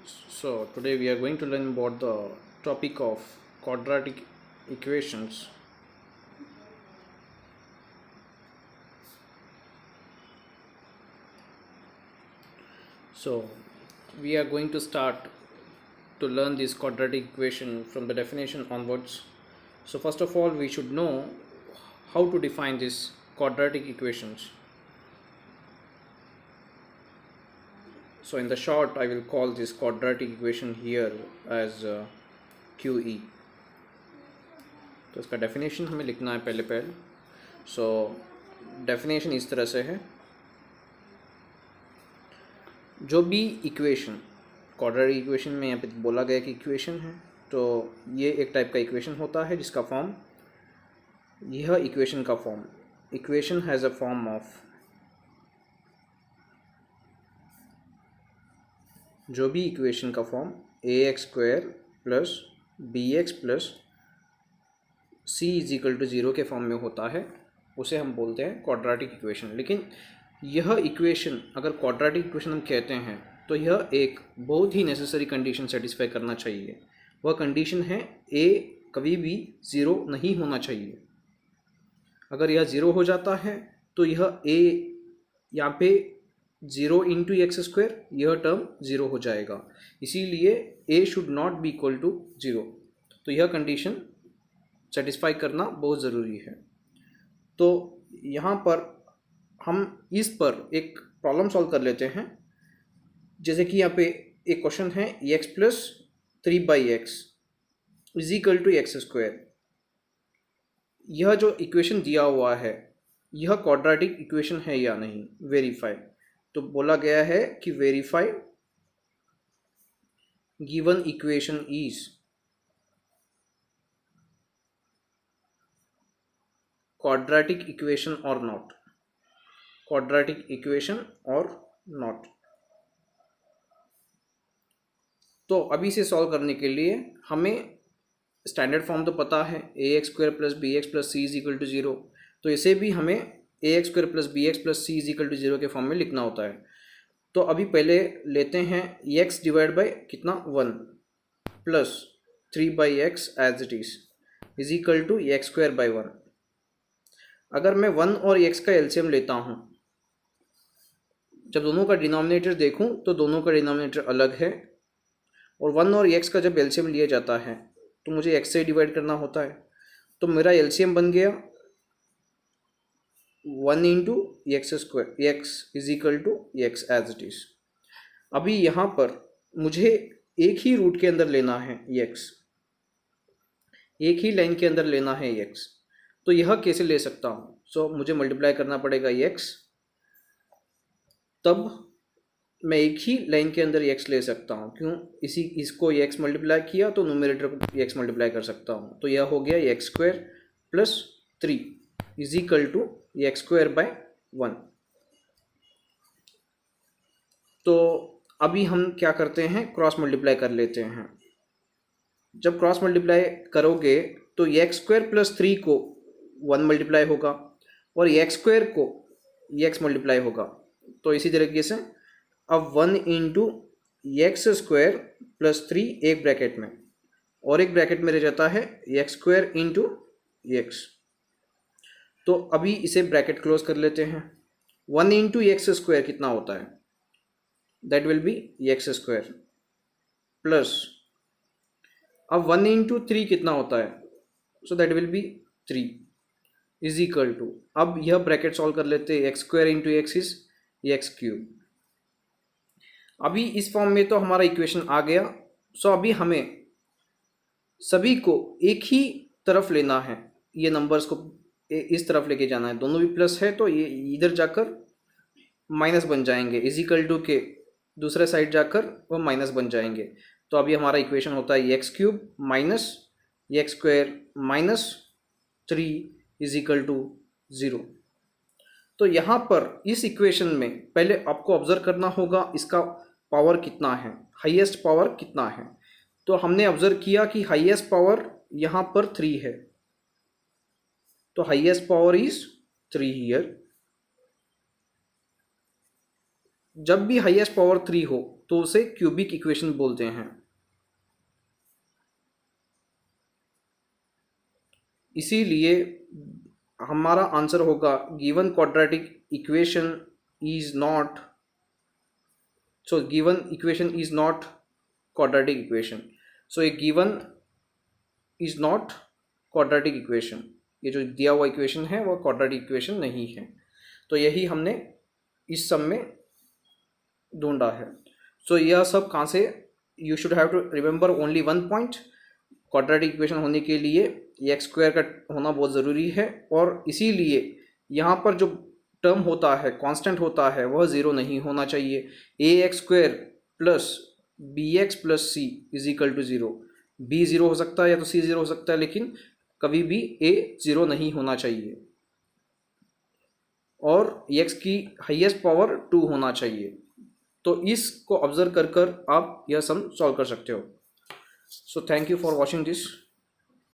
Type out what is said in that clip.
So today we are going to learn about the topic of quadratic equations. So we are going to start to learn this quadratic equation from the definition onwards. So first of all, we should know how to define these quadratic equations. So in the short, I will call this quadratic equation here as QE. तो इसका definition हमें लिखना है पहले so definition इस तरह से है, जो भी इक्वेशन क्वाड्रेटिक इक्वेशन में यहाँ पे बोला गया कि इक्वेशन है, तो ये एक टाइप का इक्वेशन होता है जिसका फॉर्म, यह इक्वेशन का form, equation has a form of, जो भी इक्वेशन का form ax² plus bx plus c is equal to 0 के फॉर्म में होता है, उसे हम बोलते हैं क्वाड्रेटिक इक्वेशन। लेकिन यह इक्वेशन, अगर क्वाड्रेटिक इक्वेशन हम कहते हैं, तो यह एक बहुत ही नेसेसरी कंडीशन सेटिस्फाई करना चाहिए। वह कंडीशन है a कभी भी 0 नहीं होना चाहिए। अगर यह 0 हो जाता है तो यह a यहाँ पे 0 इंटू x², यह टर्म 0 हो जाएगा, इसीलिए a should not be equal to 0। तो यह कंडीशन सेटिस्फाई करना बहुत ज़रूरी है। तो यहाँ पर हम इस पर एक प्रॉब्लम सॉल्व कर लेते हैं। जैसे कि यहाँ पे एक क्वेश्चन है x plus 3/x is equal to x²। यह जो इक्वेशन दिया हुआ है, यह क्वाड्रेटिक इक्वेशन है या नहीं, वेरीफाई। तो बोला गया है कि verify given equation is quadratic equation or not, quadratic equation or not। तो अभी इसे सॉल्व करने के लिए हमें स्टैंडर्ड फॉर्म तो पता है, ax² plus bx plus c is equal to 0। तो इसे भी हमें ax² plus bx plus c is equal to 0 के फॉर्म में लिखना होता है। तो अभी पहले लेते हैं x डिवाइड बाई कितना 1 plus 3/x as it is equal to x²/1। अगर मैं 1 और x का एलसीएम लेता हूँ, जब दोनों का डिनोमिनेटर देखूँ तो दोनों का डिनोमिनेटर अलग है, और 1 और x का जब एलसीएम लिया जाता है तो मुझे x से डिवाइड करना होता है। तो मेरा एलसीएम बन गया 1 into x² x is equal to x as it is. अभी यहाँ पर मुझे एक ही रूट के अंदर लेना है x, एक ही लाइन के अंदर लेना है x। तो यह कैसे ले सकता हूँ? सो मुझे मल्टीप्लाई करना पड़ेगा x, तब मैं एक ही लाइन के अंदर x ले सकता हूँ। क्यों? इसको x मल्टीप्लाई किया तो न्यूमरेटर को x मल्टीप्लाई कर सकता हूँ। तो यह हो गया x² plus 3 is equal to x²/1। तो अभी हम क्या करते हैं, क्रॉस मल्टीप्लाई कर लेते हैं। जब क्रॉस मल्टीप्लाई करोगे तो x² प्लस 3 को 1 मल्टीप्लाई होगा और x² को x मल्टीप्लाई होगा। तो इसी तरीके से अब 1 इंटू x² प्लस 3 एक ब्रैकेट में, और एक ब्रैकेट में रह जाता है x² इंटू x। तो अभी इसे ब्रैकेट क्लोज कर लेते हैं। 1 इंटू x² कितना होता है, that will B x² plus, अब 1 इंटू 3 कितना होता है, so that will be 3 is equal to, अब यह ब्रैकेट सॉल्व कर लेते हैं, x² into x is x³। अभी इस फॉर्म में तो हमारा इक्वेशन आ गया। सो अभी हमें सभी को एक ही तरफ लेना है, ये नंबर्स को इस तरफ लेके जाना है। दोनों भी प्लस है तो ये इधर जाकर माइनस बन जाएंगे, इज इक्वल टू के दूसरे साइड जाकर वो माइनस बन जाएंगे। तो अभी हमारा इक्वेशन होता है x³ minus x² minus 3 is equal to 0। तो यहाँ पर इस इक्वेशन में पहले आपको ऑब्जर्व करना होगा इसका पावर कितना है, हाईएस्ट पावर कितना है। तो हमने ऑब्जर्व किया कि हाईएस्ट पावर यहाँ पर 3 है, तो हाईएस्ट पावर इज 3 हियर। जब भी हाईएस्ट पावर 3 हो तो उसे क्यूबिक इक्वेशन बोलते हैं। इसीलिए हमारा आंसर होगा given quadratic equation is not, so given equation is not quadratic equation. So A given is not quadratic equation, ये जो दिया हुआ इक्वेशन है वो क्वाड्रेटिक इक्वेशन नहीं है। तो यही हमने इस सम में ढूंढा है। सो यह सब कहाँ से, you should have to remember only one point, quadratic equation होने के लिए ये एक्स स्क्वायर का होना बहुत ज़रूरी है, और इसीलिए यहाँ पर जो टर्म होता है, कांस्टेंट होता है, वह ज़ीरो नहीं होना चाहिए। A x square plus b x plus c is equal to zero, b zero हो सकता है या तो सी ज़ीरो हो सकता है, लेकिन कभी भी ए ज़ीरो नहीं होना चाहिए, और एक्स की हाईएस्ट पावर 2 होना चाहिए। तो इसको ऑब्जर्व कर कर आप यह सम सॉल्व कर सकते हो। So thank you for watching this.